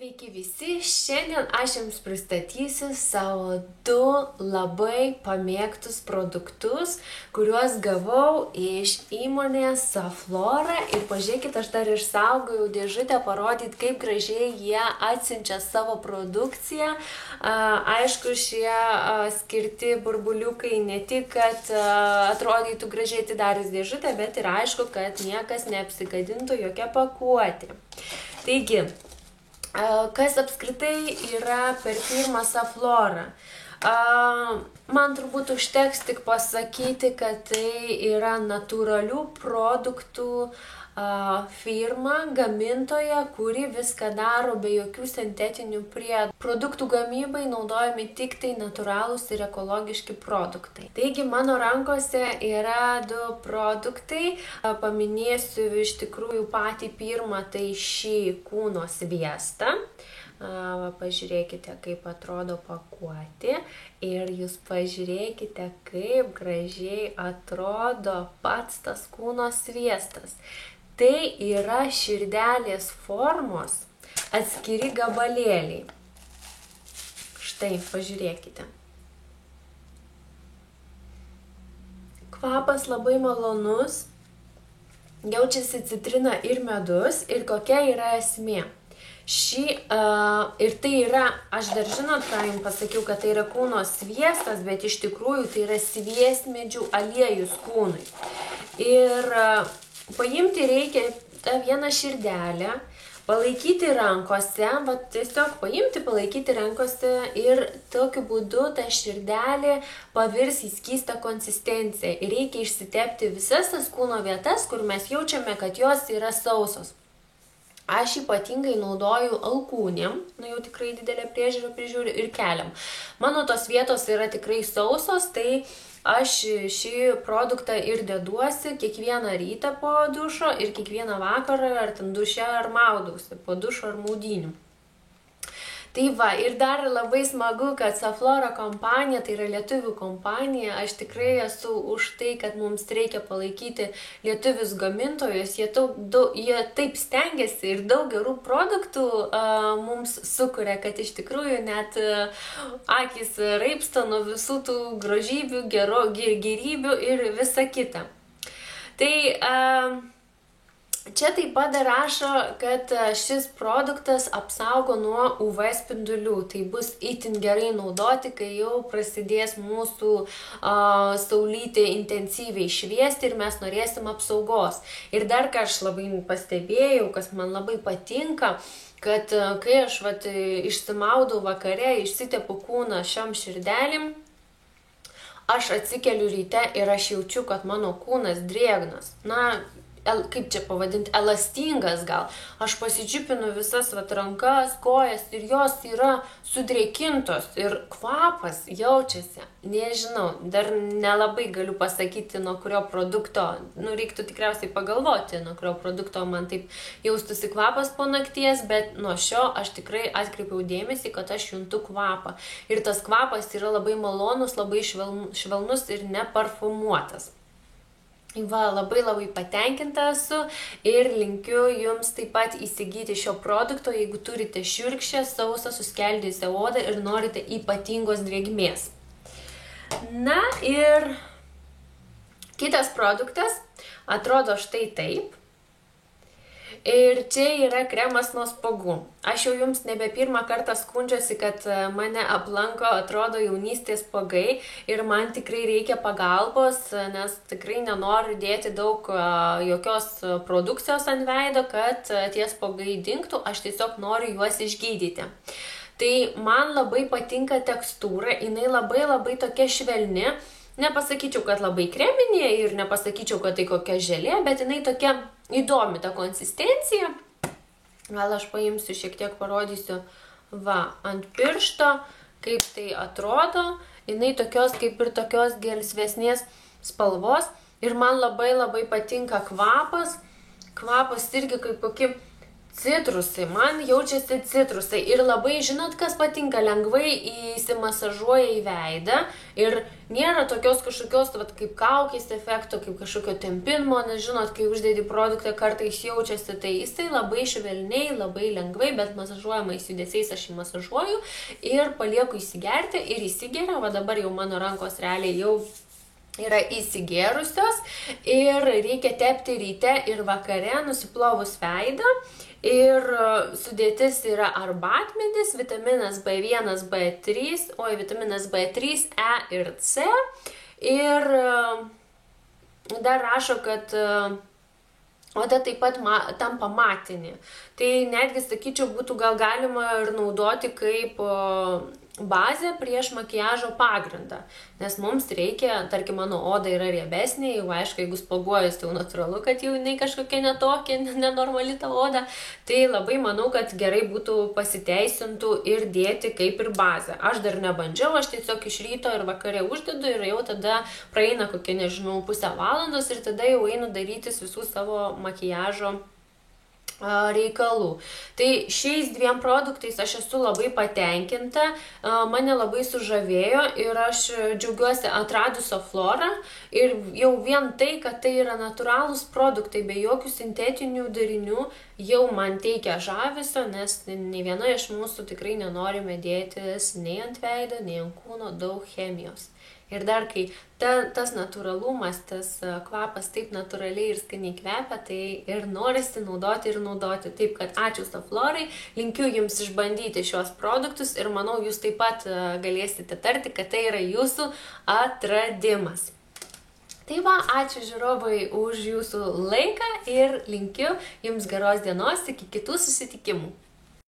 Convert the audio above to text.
Sveiki visi, šiandien aš jums pristatysiu savo du labai pamėgtus produktus, kuriuos gavau iš įmonės Saflora ir pažiūrėkit, aš dar išsaugojau dėžutę parodyti, kaip gražiai jie atsiunčia savo produkciją. Aišku, šie skirti burbuliukai ne tik, kad atrodytų gražiai atidarius dėžutę, bet ir aišku, kad niekas neapsigadintų jokia pakuotė. Taigi, kas apskritai yra per firmą Saflora? Man turbūt užteks tik pasakyti, kad tai yra natūralių produktų firma, gamintoja, kuri viską daro be jokių sintetinių priedų. Produktų gamybai naudojami tik tai natūralūs ir ekologiški produktai. Taigi mano rankose yra du produktai. Paminėsiu iš tikrųjų patį pirmą, tai šį kūno sviestą. Pažiūrėkite, kaip atrodo pakuotė ir jūs pažiūrėkite, kaip gražiai atrodo pats tas kūno sviestas. Tai yra širdelės formos atskiri gabalėliai. Štai, pažiūrėkite. Kvapas labai malonus, jaučiasi citrina ir medus ir kokia yra esmė. Ir tai yra, aš dar žinot, ką jums pasakiau, kad tai yra kūno sviestas, bet iš tikrųjų tai yra sviestmedžių aliejus kūnui. Ir paimti reikia tą vieną širdelę, palaikyti rankose, tiesiog paimti, palaikyti rankose ir tokiu būdu ta širdelė pavirs į skystą konsistenciją. Ir reikia išsitepti visas tas kūno vietas, kur mes jaučiame, kad jos yra sausos. Aš ypatingai naudoju alkūnėm, jau tikrai didelę priežiūrą prižiūriu ir keliam. Mano tos vietos yra tikrai sausos, tai aš šį produktą ir deduosi kiekvieną rytą po dušo ir kiekvieną vakarą, ar ten duše, ar maudausi, po dušo ar maudynių. Tai va, ir dar labai smagu, kad Saflora kompanija, tai yra lietuvių kompanija, aš tikrai esu už tai, kad mums reikia palaikyti lietuvius gamintojus, jie taip stengiasi ir daug gerų produktų mums sukuria, kad iš tikrųjų net akis raipsta nuo visų tų grožybių, gerybių ir visa kita. Tai čia taip pat rašo, kad šis produktas apsaugo nuo UV spindulių. Tai bus itin gerai naudoti, kai jau prasidės mūsų saulytė intensyviai šviesti ir mes norėsim apsaugos. Ir dar ką aš labai pastebėjau, kas man labai patinka, kad kai aš išsimaudau vakare, išsitepu kūną šiom širdelėm, aš atsikeliu ryte ir aš jaučiu, kad mano kūnas drėgnas. Kaip čia pavadinti, elastingas gal. Aš pasičiupinu visas rankas, kojas ir jos yra sudrėkintos ir kvapas jaučiasi. Nežinau, dar nelabai galiu pasakyti, nuo kurio produkto, reiktų tikriausiai pagalvoti, nuo kurio produkto man taip jaustųsi kvapas po nakties, bet nuo šio aš tikrai atkreipiau dėmesį, kad aš juntu kvapą. Ir tas kvapas yra labai malonus, labai švelnus ir neparfumuotas. Labai patenkinta esu ir linkiu jums taip pat įsigyti šio produkto, jeigu turite šiurkščią, sausą, suskeldėjusią odą ir norite ypatingos drėgmės. Na ir kitas produktas atrodo štai taip. Ir čia yra kremas nuo spuogų. Aš jau jums nebe pirmą kartą skundžiuosi, kad mane aplanko, atrodo, jaunystės spuogai ir man tikrai reikia pagalbos, nes tikrai nenoriu dėti daug jokios produkcijos ant veido, kad tie spuogai dingtų, aš tiesiog noriu juos išgydyti. Tai man labai patinka tekstūra, jinai labai tokia švelni. Nepasakyčiau, kad labai kreminė ir nepasakyčiau, kad tai kokia želė, bet jinai tokia įdomi ta konsistencija. Gal aš paimsiu, šiek tiek parodysiu ant piršto, kaip tai atrodo. Jinai tokios kaip ir tokios gelsvesnės spalvos ir man labai patinka kvapas. Kvapas irgi kaip kokie Citrusai, man jaučiasi citrusai ir labai, žinot, kas patinka, lengvai įsimasažuoja į veidą ir nėra tokios kažkokios, vat, kaip kaukės efekto, kaip kažkokio tempinimo, nes žinot, kai uždėdi produktą kartais jaučiasi, tai jisai labai švelniai, labai lengvai, bet masažuojamais judesiais aš jį masažuoju ir palieku įsigerti ir įsigeria, va dabar jau mano rankos realiai jau yra įsigėrusios ir reikia tepti ryte ir vakare nusiplovus veidą. Ir sudėtis yra arbatmedis, vitaminas B1, B3, vitaminas B3, E ir C. Ir dar rašo, kad oda taip pat tampa matinė. Tai netgi, sakyčiau, būtų gal galima ir naudoti kaip bazę prieš makiažo pagrindą. Nes mums reikia, tarkim, mano oda yra riebesnė, jau aišku, jeigu spuoguojas, tai jau natūralu, kad jau jinai kažkokia netokia, nenormali ta oda. Tai labai manau, kad gerai būtų pasiteisintų ir dėti kaip ir bazę. Aš dar nebandžiau, aš tiesiog iš ryto ir vakare uždedu ir jau tada praeina kokie, nežinau, pusę valandos ir tada jau einu darytis visų savo makiažo reikalų. Tai šiais dviem produktais aš esu labai patenkinta, mane labai sužavėjo ir aš džiaugiuosi atradus Oflorą ir jau vien tai, kad tai yra natūralūs produktai be jokių sintetinių darinių, jau man teikia žavesio, nes nei viena iš mūsų tikrai nenorime dėtis nei ant veido, nei ant kūno daug chemijos. Ir dar kai tas natūralumas, tas kvapas taip natūraliai ir skaniai kvepia, tai ir norisi naudoti ir naudoti. Taip, kad ačiū Oflorai, linkiu jums išbandyti šios produktus ir manau, jūs taip pat galėsite tarti, kad tai yra jūsų atradimas. Tai va, ačiū žiūrovai už jūsų laiką ir linkiu jums geros dienos, iki kitų susitikimų.